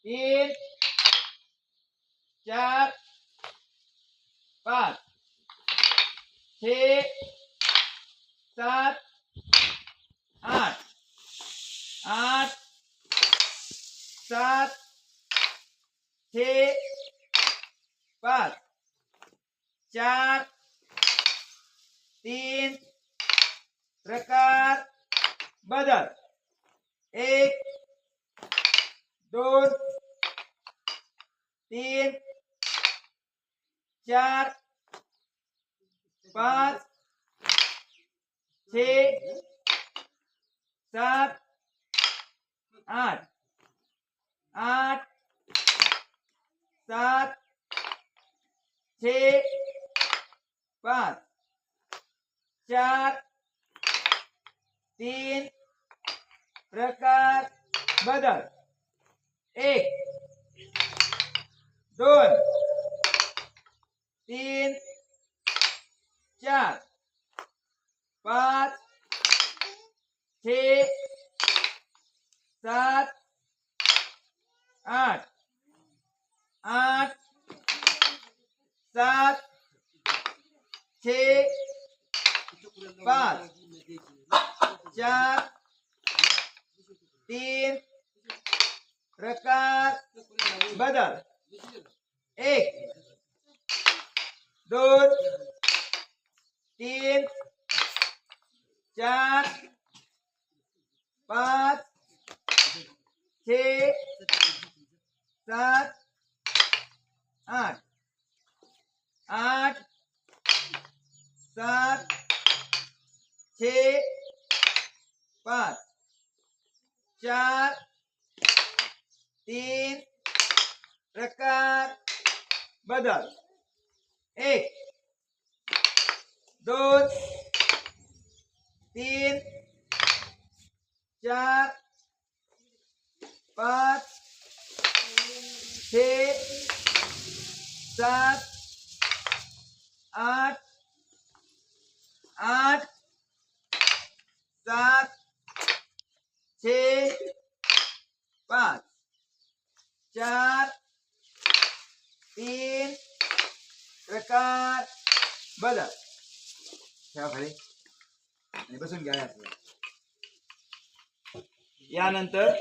3 4 5 6 7 8 8 7 6 5 4 3 प्रकार बदल 1 2 3 4 5 6 7 8 8 7 6 5 4 3 प्रकार बदल 1 2 3 4 5 6 7 8 8 7 6 5 4 3 प्रकार बदल 1 2 3 4 5 6 7 8 8 7 6 5 4 3 प्रकार बदल 1 2 3 4 5 6 7 8 8 7 6 5 4 3 प्रकार बदल ठेवा खाली आणि बसून घ्या यानंतर